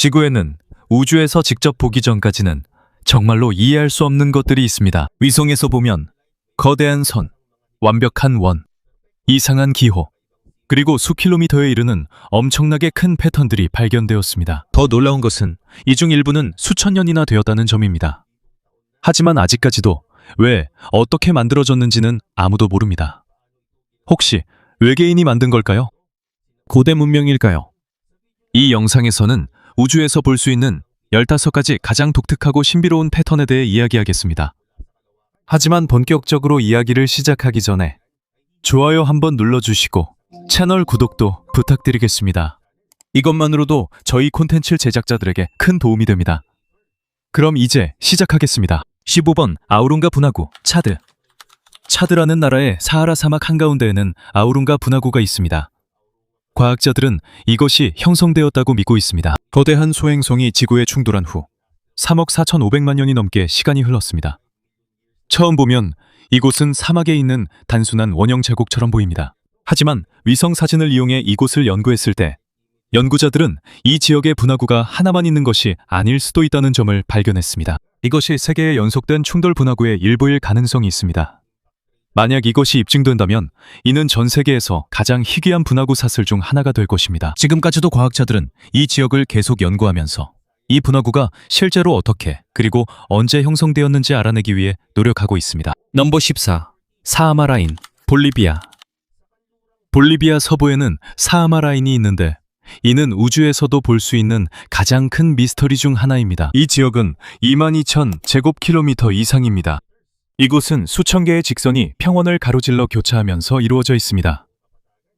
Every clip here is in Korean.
지구에는 우주에서 직접 보기 전까지는 정말로 이해할 수 없는 것들이 있습니다. 위성에서 보면 거대한 선, 완벽한 원, 이상한 기호, 그리고 수킬로미터에 이르는 엄청나게 큰 패턴들이 발견되었습니다. 더 놀라운 것은 이 중 일부는 수천 년이나 되었다는 점입니다. 하지만 아직까지도 왜, 어떻게 만들어졌는지는 아무도 모릅니다. 혹시 외계인이 만든 걸까요? 고대 문명일까요? 이 영상에서는 우주에서 볼 수 있는 15가지 가장 독특하고 신비로운 패턴에 대해 이야기하겠습니다. 하지만 본격적으로 이야기를 시작하기 전에 좋아요 한번 눌러주시고 채널 구독도 부탁드리겠습니다. 이것만으로도 저희 콘텐츠 제작자들에게 큰 도움이 됩니다. 그럼 이제 시작하겠습니다. 15번 아우룬가 분화구, 차드. 차드라는 나라의 사하라 사막 한가운데에는 아우룬가 분화구가 있습니다. 과학자들은 이것이 형성되었다고 믿고 있습니다. 거대한 소행성이 지구에 충돌한 후 3억 4,500만 년이 넘게 시간이 흘렀습니다. 처음 보면 이곳은 사막에 있는 단순한 원형 제국처럼 보입니다. 하지만 위성 사진을 이용해 이곳을 연구했을 때 연구자들은 이 지역의 분화구가 하나만 있는 것이 아닐 수도 있다는 점을 발견했습니다. 이것이 세계의 연속된 충돌 분화구의 일부일 가능성이 있습니다. 만약 이것이 입증된다면 이는 전 세계에서 가장 희귀한 분화구 사슬 중 하나가 될 것입니다. 지금까지도 과학자들은 이 지역을 계속 연구하면서 이 분화구가 실제로 어떻게 그리고 언제 형성되었는지 알아내기 위해 노력하고 있습니다. 넘버 14. 사하마 라인, 볼리비아. 볼리비아 서부에는 사하마 라인이 있는데 이는 우주에서도 볼 수 있는 가장 큰 미스터리 중 하나입니다. 이 지역은 22,000 제곱킬로미터 이상입니다. 이곳은 수천 개의 직선이 평원을 가로질러 교차하면서 이루어져 있습니다.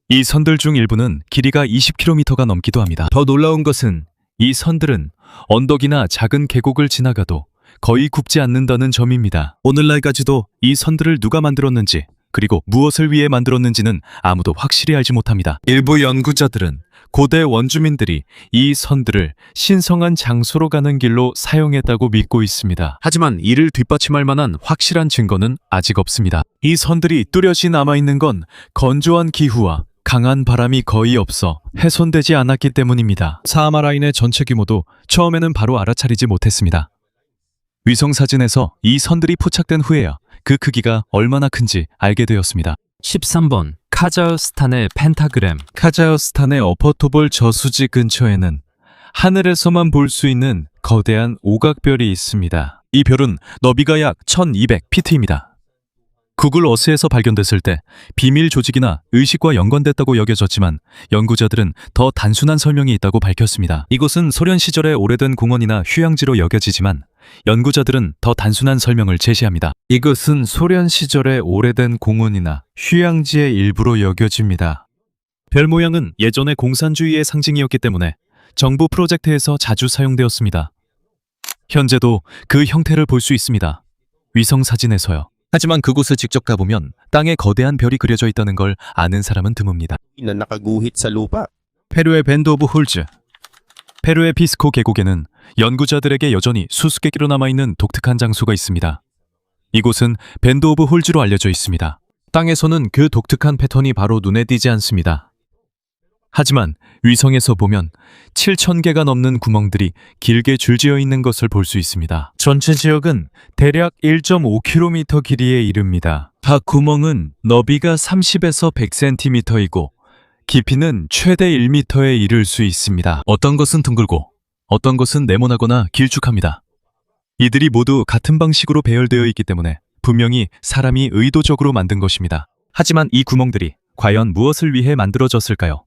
이 선들 중 일부는 길이가 20km가 넘기도 합니다. 더 놀라운 것은 이 선들은 언덕이나 작은 계곡을 지나가도 거의 굽지 않는다는 점입니다. 오늘날까지도 이 선들을 누가 만들었는지 그리고 무엇을 위해 만들었는지는 아무도 확실히 알지 못합니다. 일부 연구자들은 고대 원주민들이 이 선들을 신성한 장소로 가는 길로 사용했다고 믿고 있습니다. 하지만 이를 뒷받침할 만한 확실한 증거는 아직 없습니다. 이 선들이 뚜렷이 남아있는 건 건조한 기후와 강한 바람이 거의 없어 훼손되지 않았기 때문입니다. 사하마 라인의 전체 규모도 처음에는 바로 알아차리지 못했습니다. 위성 사진에서 이 선들이 포착된 후에야 그 크기가 얼마나 큰지 알게 되었습니다. 13번 카자흐스탄의 펜타그램. 카자흐스탄의 어퍼토볼 저수지 근처에는 하늘에서만 볼 수 있는 거대한 오각별이 있습니다. 이 별은 너비가 약 1200피트입니다. 구글 어스에서 발견됐을 때 비밀 조직이나 의식과 연관됐다고 여겨졌지만 연구자들은 더 단순한 설명이 있다고 밝혔습니다. 이곳은 소련 시절의 오래된 공원이나 휴양지로 여겨지지만 연구자들은 더 단순한 설명을 제시합니다. 이것은 소련 시절의 오래된 공원이나 휴양지의 일부로 여겨집니다. 별 모양은 예전의 공산주의의 상징이었기 때문에 정부 프로젝트에서 자주 사용되었습니다. 현재도 그 형태를 볼 수 있습니다. 위성 사진에서요. 하지만 그곳을 직접 가보면 땅에 거대한 별이 그려져 있다는 걸 아는 사람은 드뭅니다. 페루의 밴드 오브 홀즈. 페루의 피스코 계곡에는 연구자들에게 여전히 수수께끼로 남아있는 독특한 장소가 있습니다. 이곳은 밴드 오브 홀즈로 알려져 있습니다. 땅에서는 그 독특한 패턴이 바로 눈에 띄지 않습니다. 하지만 위성에서 보면 7,000개가 넘는 구멍들이 길게 줄지어 있는 것을 볼 수 있습니다. 전체 지역은 대략 1.5km 길이에 이릅니다. 각 구멍은 너비가 30에서 100cm이고 깊이는 최대 1m에 이를 수 있습니다. 어떤 것은 둥글고 어떤 것은 네모나거나 길쭉합니다. 이들이 모두 같은 방식으로 배열되어 있기 때문에 분명히 사람이 의도적으로 만든 것입니다. 하지만 이 구멍들이 과연 무엇을 위해 만들어졌을까요?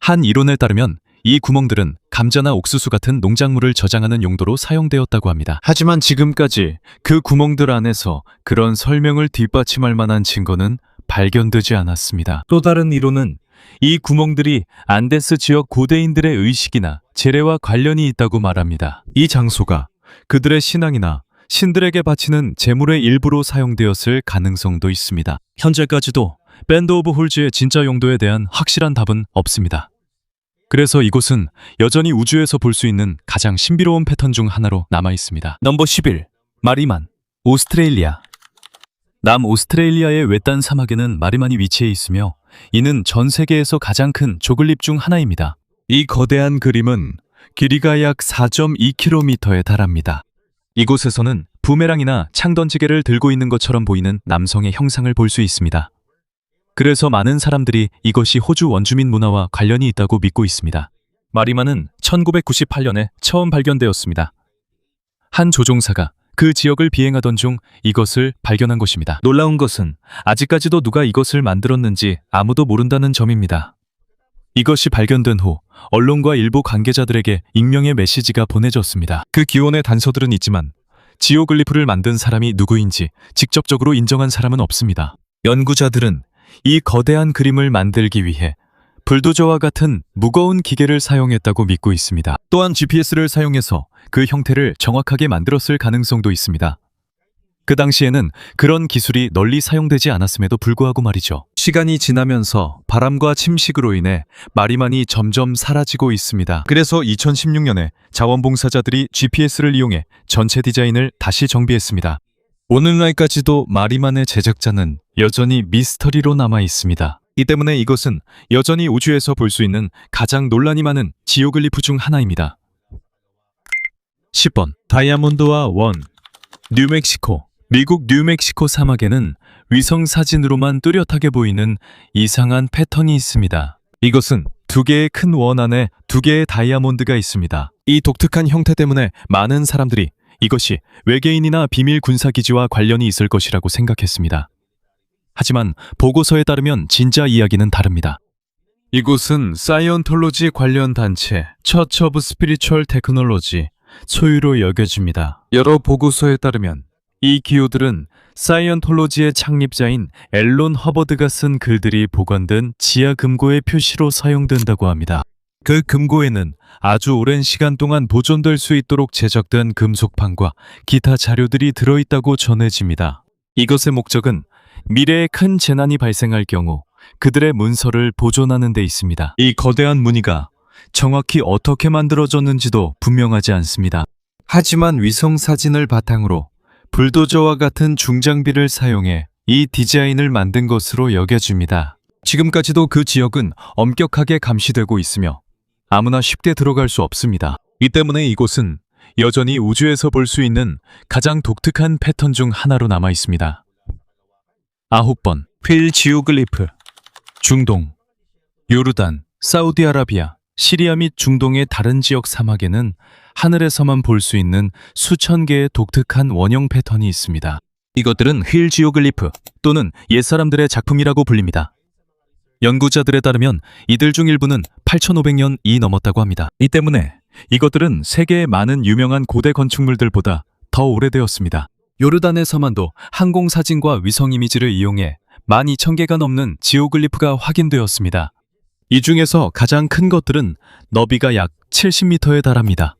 한 이론에 따르면 이 구멍들은 감자나 옥수수 같은 농작물을 저장하는 용도로 사용되었다고 합니다. 하지만 지금까지 그 구멍들 안에서 그런 설명을 뒷받침할 만한 증거는 발견되지 않았습니다. 또 다른 이론은 이 구멍들이 안데스 지역 고대인들의 의식이나 재래와 관련이 있다고 말합니다. 이 장소가 그들의 신앙이나 신들에게 바치는 제물의 일부로 사용되었을 가능성도 있습니다. 현재까지도 밴드 오브 홀즈의 진짜 용도에 대한 확실한 답은 없습니다. 그래서 이곳은 여전히 우주에서 볼 수 있는 가장 신비로운 패턴 중 하나로 남아 있습니다. 넘버 11. 마리만, 오스트레일리아. 남 오스트레일리아의 외딴 사막에는 마리만이 위치해 있으며 이는 전 세계에서 가장 큰 조글립 중 하나입니다. 이 거대한 그림은 길이가 약 4.2km에 달합니다. 이곳에서는 부메랑이나 창 던지개를 들고 있는 것처럼 보이는 남성의 형상을 볼 수 있습니다. 그래서 많은 사람들이 이것이 호주 원주민 문화와 관련이 있다고 믿고 있습니다. 마리마는 1998년에 처음 발견되었습니다. 한 조종사가 그 지역을 비행하던 중 이것을 발견한 것입니다. 놀라운 것은 아직까지도 누가 이것을 만들었는지 아무도 모른다는 점입니다. 이것이 발견된 후 언론과 일부 관계자들에게 익명의 메시지가 보내졌습니다. 그 기원의 단서들은 있지만 지오글리프를 만든 사람이 누구인지 직접적으로 인정한 사람은 없습니다. 연구자들은 이 거대한 그림을 만들기 위해 불도저와 같은 무거운 기계를 사용했다고 믿고 있습니다. 또한 GPS를 사용해서 그 형태를 정확하게 만들었을 가능성도 있습니다. 그 당시에는 그런 기술이 널리 사용되지 않았음에도 불구하고 말이죠. 시간이 지나면서 바람과 침식으로 인해 마리만이 점점 사라지고 있습니다. 그래서 2016년에 자원봉사자들이 GPS를 이용해 전체 디자인을 다시 정비했습니다. 오늘날까지도 마리만의 제작자는 여전히 미스터리로 남아 있습니다. 이 때문에 이것은 여전히 우주에서 볼 수 있는 가장 논란이 많은 지오글리프 중 하나입니다. 10번 다이아몬드와 원. 뉴멕시코. 미국 뉴멕시코 사막에는 위성 사진으로만 뚜렷하게 보이는 이상한 패턴이 있습니다. 이것은 두 개의 큰 원 안에 두 개의 다이아몬드가 있습니다. 이 독특한 형태 때문에 많은 사람들이 이것이 외계인이나 비밀 군사기지와 관련이 있을 것이라고 생각했습니다. 하지만 보고서에 따르면 진짜 이야기는 다릅니다. 이곳은 사이언톨로지 관련 단체 처치 오브 스피리추얼 테크놀로지 소유로 여겨집니다. 여러 보고서에 따르면 이 기호들은 사이언톨로지의 창립자인 앨런 허버드가 쓴 글들이 보관된 지하 금고의 표시로 사용된다고 합니다. 그 금고에는 아주 오랜 시간 동안 보존될 수 있도록 제작된 금속판과 기타 자료들이 들어있다고 전해집니다. 이것의 목적은 미래에 큰 재난이 발생할 경우 그들의 문서를 보존하는 데 있습니다. 이 거대한 무늬가 정확히 어떻게 만들어졌는지도 분명하지 않습니다. 하지만 위성 사진을 바탕으로 불도저와 같은 중장비를 사용해 이 디자인을 만든 것으로 여겨집니다. 지금까지도 그 지역은 엄격하게 감시되고 있으며 아무나 쉽게 들어갈 수 없습니다. 이 때문에 이곳은 여전히 우주에서 볼 수 있는 가장 독특한 패턴 중 하나로 남아 있습니다. 9번 필 지오글리프. 중동, 요르단, 사우디아라비아, 시리아 및 중동의 다른 지역 사막에는 하늘에서만 볼 수 있는 수천 개의 독특한 원형 패턴이 있습니다. 이것들은 휠 지오글리프 또는 옛사람들의 작품이라고 불립니다. 연구자들에 따르면 이들 중 일부는 8,500년이 넘었다고 합니다. 이 때문에 이것들은 세계의 많은 유명한 고대 건축물들보다 더 오래되었습니다. 요르단의 서만도 항공사진과 위성 이미지를 이용해 12,000개가 넘는 지오글리프가 확인되었습니다. 이 중에서 가장 큰 것들은 너비가 약 70m에 달합니다.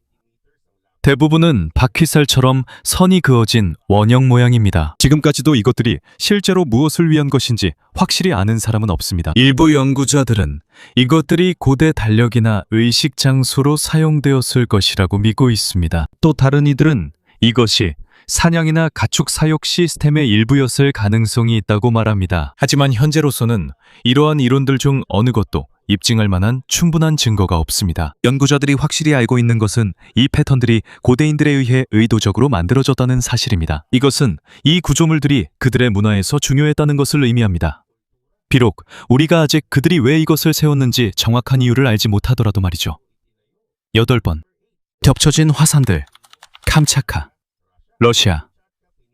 대부분은 바퀴살처럼 선이 그어진 원형 모양입니다. 지금까지도 이것들이 실제로 무엇을 위한 것인지 확실히 아는 사람은 없습니다. 일부 연구자들은 이것들이 고대 달력이나 의식 장소로 사용되었을 것이라고 믿고 있습니다. 또 다른 이들은 이것이 사냥이나 가축 사육 시스템의 일부였을 가능성이 있다고 말합니다. 하지만 현재로서는 이러한 이론들 중 어느 것도 입증할 만한 충분한 증거가 없습니다. 연구자들이 확실히 알고 있는 것은 이 패턴들이 고대인들에 의해 의도적으로 만들어졌다는 사실입니다. 이것은 이 구조물들이 그들의 문화에서 중요했다는 것을 의미합니다. 비록 우리가 아직 그들이 왜 이것을 세웠는지 정확한 이유를 알지 못하더라도 말이죠. 8번 겹쳐진 화산들. 캄차카.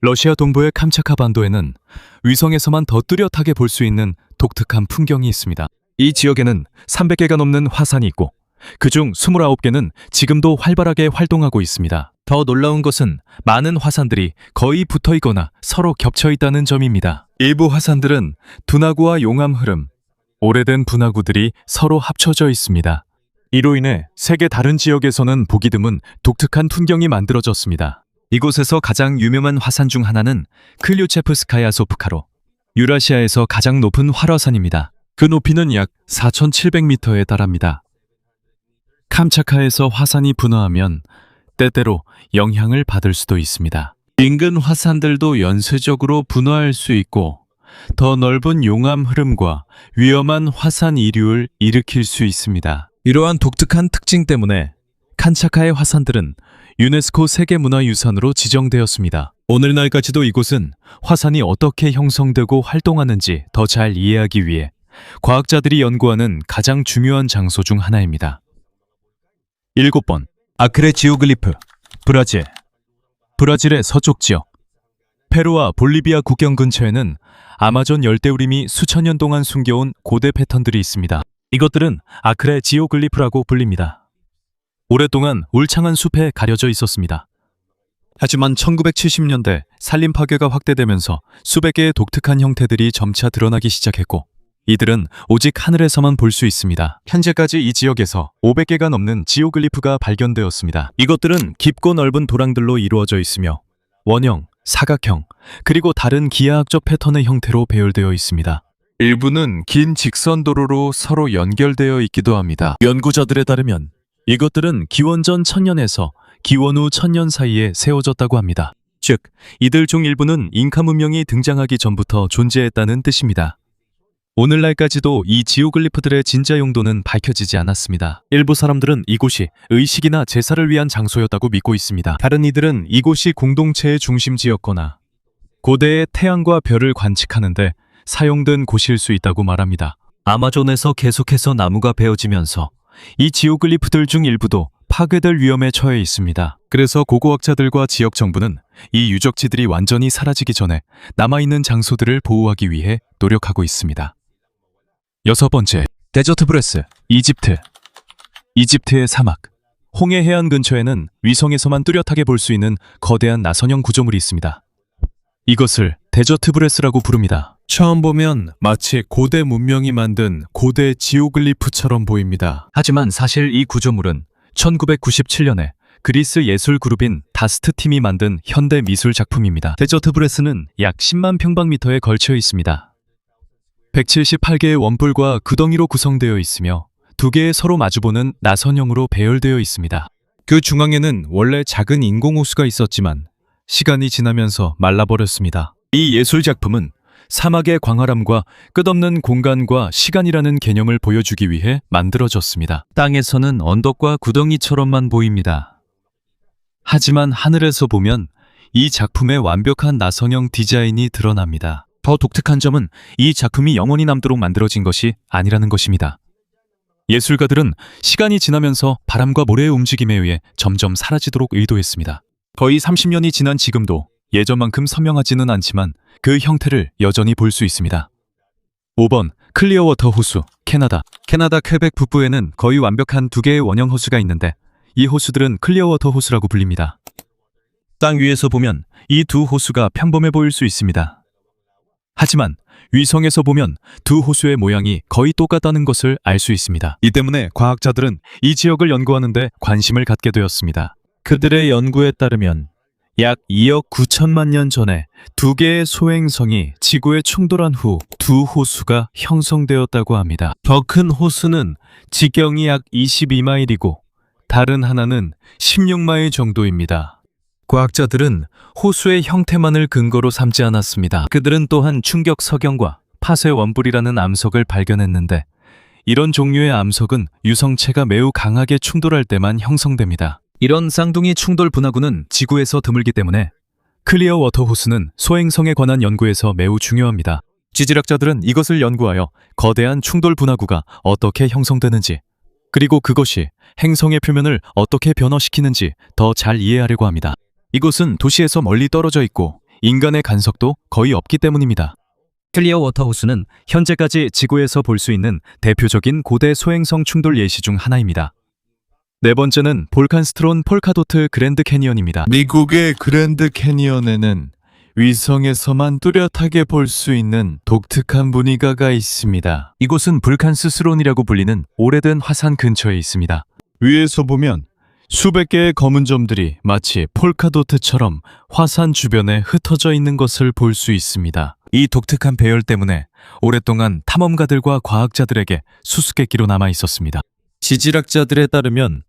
러시아 동부의 캄차카 반도에는 위성에서만 더 뚜렷하게 볼 수 있는 독특한 풍경이 있습니다. 이 지역에는 300개가 넘는 화산이 있고 그중 29개는 지금도 활발하게 활동하고 있습니다. 더 놀라운 것은 많은 화산들이 거의 붙어 있거나 서로 겹쳐 있다는 점입니다. 일부 화산들은 둔화구와 용암 흐름, 오래된 분화구들이 서로 합쳐져 있습니다. 이로 인해 세계 다른 지역에서는 보기 드문 독특한 풍경이 만들어졌습니다. 이곳에서 가장 유명한 화산 중 하나는 클류체프스카야 소프카로, 유라시아에서 가장 높은 활화산입니다. 그 높이는 약 4,700m에 달합니다. 캄차카에서 화산이 분화하면 때때로 영향을 받을 수도 있습니다. 인근 화산들도 연쇄적으로 분화할 수 있고 더 넓은 용암 흐름과 위험한 화산 이류를 일으킬 수 있습니다. 이러한 독특한 특징 때문에 칸차카의 화산들은 유네스코 세계문화유산으로 지정되었습니다. 오늘날까지도 이곳은 화산이 어떻게 형성되고 활동하는지 더 잘 이해하기 위해 과학자들이 연구하는 가장 중요한 장소 중 하나입니다. 7번. 아크레 지오글리프, 브라질. 브라질의 서쪽 지역. 페루와 볼리비아 국경 근처에는 아마존 열대우림이 수천 년 동안 숨겨온 고대 패턴들이 있습니다. 이것들은 아크레 지오글리프라고 불립니다. 오랫동안 울창한 숲에 가려져 있었습니다. 하지만 1970년대 산림 파괴가 확대되면서 수백 개의 독특한 형태들이 점차 드러나기 시작했고, 이들은 오직 하늘에서만 볼 수 있습니다. 현재까지 이 지역에서 500개가 넘는 지오글리프가 발견되었습니다. 이것들은 깊고 넓은 도랑들로 이루어져 있으며 원형, 사각형, 그리고 다른 기하학적 패턴의 형태로 배열되어 있습니다. 일부는 긴 직선 도로로 서로 연결되어 있기도 합니다. 연구자들에 따르면 이것들은 기원전 1000년에서 기원 후 1000년 사이에 세워졌다고 합니다. 즉, 이들 중 일부는 잉카 문명이 등장하기 전부터 존재했다는 뜻입니다. 오늘날까지도 이 지오글리프들의 진짜 용도는 밝혀지지 않았습니다. 일부 사람들은 이곳이 의식이나 제사를 위한 장소였다고 믿고 있습니다. 다른 이들은 이곳이 공동체의 중심지였거나 고대의 태양과 별을 관측하는데 사용된 곳일 수 있다고 말합니다. 아마존에서 계속해서 나무가 베어지면서 이 지오글리프들 중 일부도 파괴될 위험에 처해 있습니다. 그래서 고고학자들과 지역 정부는 이 유적지들이 완전히 사라지기 전에 남아있는 장소들을 보호하기 위해 노력하고 있습니다. 6번째, 데저트 브레스, 이집트. 이집트의 사막. 홍해 해안 근처에는 위성에서만 뚜렷하게 볼 수 있는 거대한 나선형 구조물이 있습니다. 이것을 데저트 브레스라고 부릅니다. 처음 보면 마치 고대 문명이 만든 고대 지오글리프처럼 보입니다. 하지만 사실 이 구조물은 1997년에 그리스 예술 그룹인 다스트 팀이 만든 현대 미술 작품입니다. 데저트 브레스는 약 10만 평방미터에 걸쳐 있습니다. 178개의 원뿔과 구덩이로 구성되어 있으며 2개의 서로 마주보는 나선형으로 배열되어 있습니다. 그 중앙에는 원래 작은 인공호수가 있었지만 시간이 지나면서 말라버렸습니다. 이 예술 작품은 사막의 광활함과 끝없는 공간과 시간이라는 개념을 보여주기 위해 만들어졌습니다. 땅에서는 언덕과 구덩이처럼만 보입니다. 하지만 하늘에서 보면 이 작품의 완벽한 나선형 디자인이 드러납니다. 더 독특한 점은 이 작품이 영원히 남도록 만들어진 것이 아니라는 것입니다. 예술가들은 시간이 지나면서 바람과 모래의 움직임에 의해 점점 사라지도록 의도했습니다. 거의 30년이 지난 지금도 예전만큼 선명하지는 않지만 그 형태를 여전히 볼 수 있습니다. 5번, 클리어워터 호수, 캐나다. 캐나다 퀘벡 북부에는 거의 완벽한 2개의 원형 호수가 있는데 이 호수들은 클리어워터 호수라고 불립니다. 땅 위에서 보면 이 두 호수가 평범해 보일 수 있습니다. 하지만 위성에서 보면 두 호수의 모양이 거의 똑같다는 것을 알 수 있습니다. 이 때문에 과학자들은 이 지역을 연구하는 데 관심을 갖게 되었습니다. 그들의 연구에 따르면 약 2억 9천만 년 전에 2개의 소행성이 지구에 충돌한 후 두 호수가 형성되었다고 합니다. 더 큰 호수는 지경이 약 22마일이고 다른 하나는 16마일 정도입니다. 과학자들은 호수의 형태만을 근거로 삼지 않았습니다. 그들은 또한 충격 석영과 파쇄 원뿔이라는 암석을 발견했는데 이런 종류의 암석은 유성체가 매우 강하게 충돌할 때만 형성됩니다. 이런 쌍둥이 충돌 분화구는 지구에서 드물기 때문에 클리어 워터 호수는 소행성에 관한 연구에서 매우 중요합니다. 지질학자들은 이것을 연구하여 거대한 충돌 분화구가 어떻게 형성되는지, 그리고 그것이 행성의 표면을 어떻게 변화시키는지 더 잘 이해하려고 합니다. 이곳은 도시에서 멀리 떨어져 있고 인간의 간섭도 거의 없기 때문입니다. 클리어 워터 호수는 현재까지 지구에서 볼 수 있는 대표적인 고대 소행성 충돌 예시 중 하나입니다. 4번째는 볼칸스트론 폴카도트 그랜드 캐니언입니다. 미국의 그랜드 캐니언에는 위성에서만 뚜렷하게 볼 수 있는 독특한 무늬가가 있습니다. 이곳은 불칸스스론이라고 불리는 오래된 화산 근처에 있습니다. 위에서 보면 수백 개의 검은 점들이 마치 폴카도트처럼 화산 주변에 흩어져 있는 것을 볼 수 있습니다. 이 독특한 배열 때문에 오랫동안 탐험가들과 과학자들에게 수수께끼로 남아 있었습니다. 지질학자들에 따르면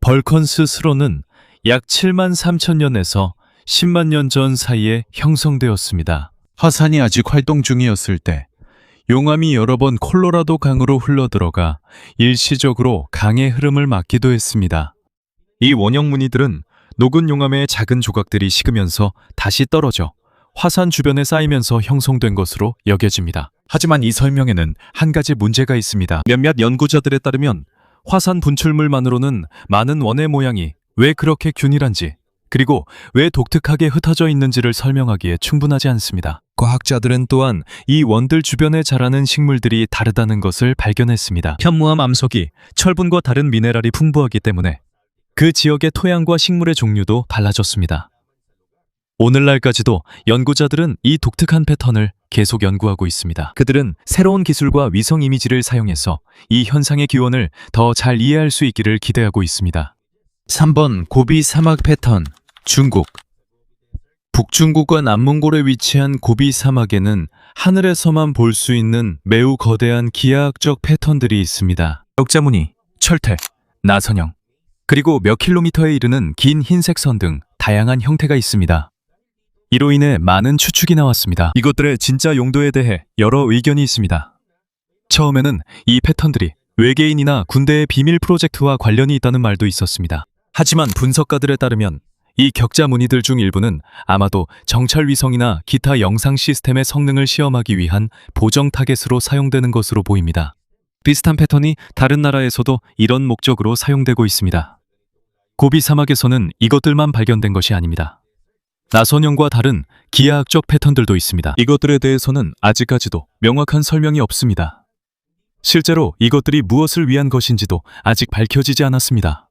벌컨스스론은 약 7만 3천 년에서 10만 년 전 사이에 형성되었습니다. 화산이 아직 활동 중이었을 때 용암이 여러 번 콜로라도 강으로 흘러들어가 일시적으로 강의 흐름을 막기도 했습니다. 이 원형 무늬들은 녹은 용암의 작은 조각들이 식으면서 다시 떨어져 화산 주변에 쌓이면서 형성된 것으로 여겨집니다. 하지만 이 설명에는 한 가지 문제가 있습니다. 몇몇 연구자들에 따르면 화산 분출물만으로는 많은 원의 모양이 왜 그렇게 균일한지, 그리고 왜 독특하게 흩어져 있는지를 설명하기에 충분하지 않습니다. 과학자들은 또한 이 원들 주변에 자라는 식물들이 다르다는 것을 발견했습니다. 현무암 암석이 철분과 다른 미네랄이 풍부하기 때문에 그 지역의 토양과 식물의 종류도 달라졌습니다. 오늘날까지도 연구자들은 이 독특한 패턴을 계속 연구하고 있습니다. 그들은 새로운 기술과 위성 이미지를 사용해서 이 현상의 기원을 더 잘 이해할 수 있기를 기대하고 있습니다. 3번 고비 사막 패턴, 중국. 북중국과 남몽골에 위치한 고비 사막에는 하늘에서만 볼 수 있는 매우 거대한 기하학적 패턴들이 있습니다. 벽자무늬, 철퇴, 나선형, 그리고 몇 킬로미터에 이르는 긴 흰색 선 등 다양한 형태가 있습니다. 이로 인해 많은 추측이 나왔습니다. 이것들의 진짜 용도에 대해 여러 의견이 있습니다. 처음에는 이 패턴들이 외계인이나 군대의 비밀 프로젝트와 관련이 있다는 말도 있었습니다. 하지만 분석가들에 따르면 이 격자 무늬들 중 일부는 아마도 정찰 위성이나 기타 영상 시스템의 성능을 시험하기 위한 보정 타겟으로 사용되는 것으로 보입니다. 비슷한 패턴이 다른 나라에서도 이런 목적으로 사용되고 있습니다. 고비 사막에서는 이것들만 발견된 것이 아닙니다. 나선형과 다른 기하학적 패턴들도 있습니다. 이것들에 대해서는 아직까지도 명확한 설명이 없습니다. 실제로 이것들이 무엇을 위한 것인지도 아직 밝혀지지 않았습니다.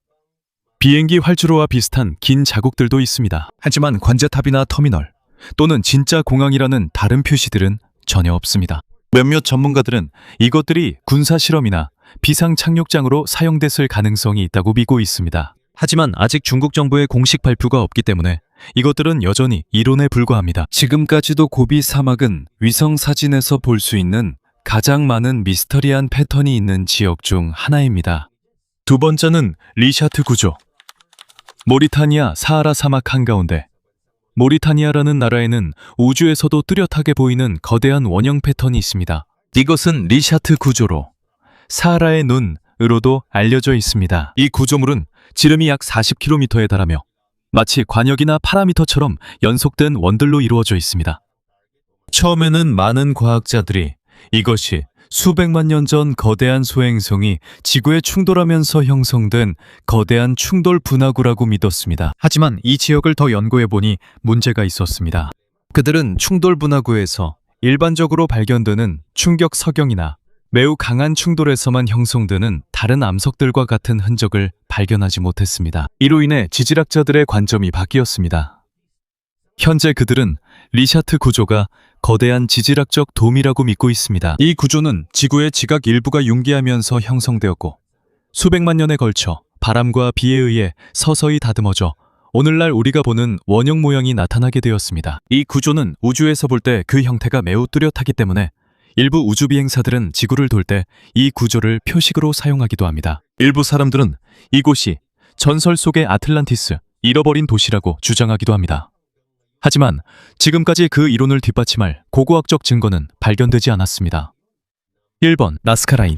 비행기 활주로와 비슷한 긴 자국들도 있습니다. 하지만 관제탑이나 터미널 또는 진짜 공항이라는 다른 표시들은 전혀 없습니다. 몇몇 전문가들은 이것들이 군사 실험이나 비상 착륙장으로 사용됐을 가능성이 있다고 믿고 있습니다. 하지만 아직 중국 정부의 공식 발표가 없기 때문에 이것들은 여전히 이론에 불과합니다. 지금까지도 고비 사막은 위성 사진에서 볼 수 있는 가장 많은 미스터리한 패턴이 있는 지역 중 하나입니다. 두 번째는 리샤트 구조. 모리타니아 사하라 사막 한가운데. 모리타니아라는 나라에는 우주에서도 뚜렷하게 보이는 거대한 원형 패턴이 있습니다. 이것은 리샤트 구조로 사하라의 눈으로도 알려져 있습니다. 이 구조물은 지름이 약 40km에 달하며 마치 관역이나 파라미터처럼 연속된 원들로 이루어져 있습니다. 처음에는 많은 과학자들이 이것이 수백만 년 전 거대한 소행성이 지구에 충돌하면서 형성된 거대한 충돌 분화구라고 믿었습니다. 하지만 이 지역을 더 연구해보니 문제가 있었습니다. 그들은 충돌 분화구에서 일반적으로 발견되는 충격 석영이나 매우 강한 충돌에서만 형성되는 다른 암석들과 같은 흔적을 발견하지 못했습니다. 이로 인해 지질학자들의 관점이 바뀌었습니다. 현재 그들은 리샤트 구조가 거대한 지질학적 돔이라고 믿고 있습니다. 이 구조는 지구의 지각 일부가 융기하면서 형성되었고 수백만 년에 걸쳐 바람과 비에 의해 서서히 다듬어져 오늘날 우리가 보는 원형 모양이 나타나게 되었습니다. 이 구조는 우주에서 볼 때 그 형태가 매우 뚜렷하기 때문에 일부 우주비행사들은 지구를 돌 때 이 구조를 표식으로 사용하기도 합니다. 일부 사람들은 이곳이 전설 속의 아틀란티스, 잃어버린 도시라고 주장하기도 합니다. 하지만 지금까지 그 이론을 뒷받침할 고고학적 증거는 발견되지 않았습니다. 1번 나스카 라인.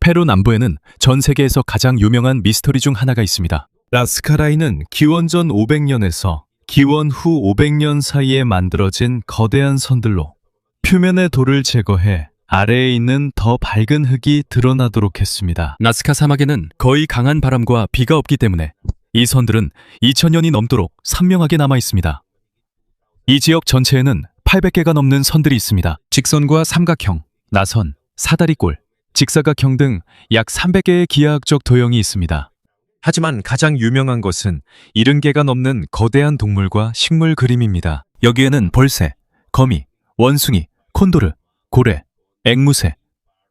페루 남부에는 전 세계에서 가장 유명한 미스터리 중 하나가 있습니다. 나스카 라인은 기원 전 500년에서 기원 후 500년 사이에 만들어진 거대한 선들로 표면의 돌을 제거해 아래에 있는 더 밝은 흙이 드러나도록 했습니다. 나스카 사막에는 거의 강한 바람과 비가 없기 때문에 이 선들은 2000년이 넘도록 선명하게 남아 있습니다. 이 지역 전체에는 800개가 넘는 선들이 있습니다. 직선과 삼각형, 나선, 사다리꼴, 직사각형 등 약 300개의 기하학적 도형이 있습니다. 하지만 가장 유명한 것은 70개가 넘는 거대한 동물과 식물 그림입니다. 여기에는 벌새, 거미, 원숭이, 콘도르, 고래, 앵무새,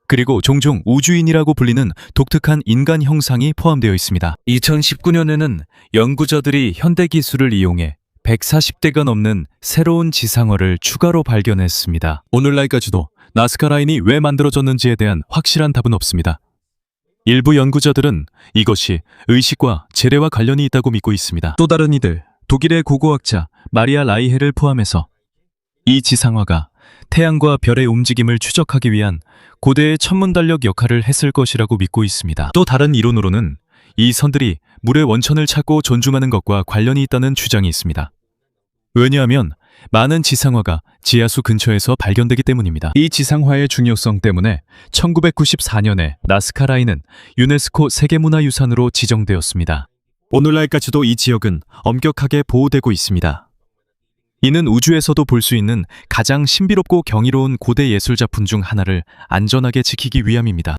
그리고 종종 우주인이라고 불리는 독특한 인간 형상이 포함되어 있습니다. 2019년에는 연구자들이 현대기술을 이용해 140대가 넘는 새로운 지상어를 추가로 발견했습니다. 오늘날까지도 나스카 라인이 왜 만들어졌는지에 대한 확실한 답은 없습니다. 일부 연구자들은 이것이 의식과 재래와 관련이 있다고 믿고 있습니다. 또 다른 이들, 독일의 고고학자 마리아 라이헤를 포함해서 이 지상화가 태양과 별의 움직임을 추적하기 위한 고대의 천문달력 역할을 했을 것이라고 믿고 있습니다. 또 다른 이론으로는 이 선들이 물의 원천을 찾고 존중하는 것과 관련이 있다는 주장이 있습니다. 왜냐하면 많은 지상화가 지하수 근처에서 발견되기 때문입니다. 이 지상화의 중요성 때문에 1994년에 나스카 라인은 유네스코 세계문화유산으로 지정되었습니다. 오늘날까지도 이 지역은 엄격하게 보호되고 있습니다. 이는 우주에서도 볼 수 있는 가장 신비롭고 경이로운 고대 예술 작품 중 하나를 안전하게 지키기 위함입니다.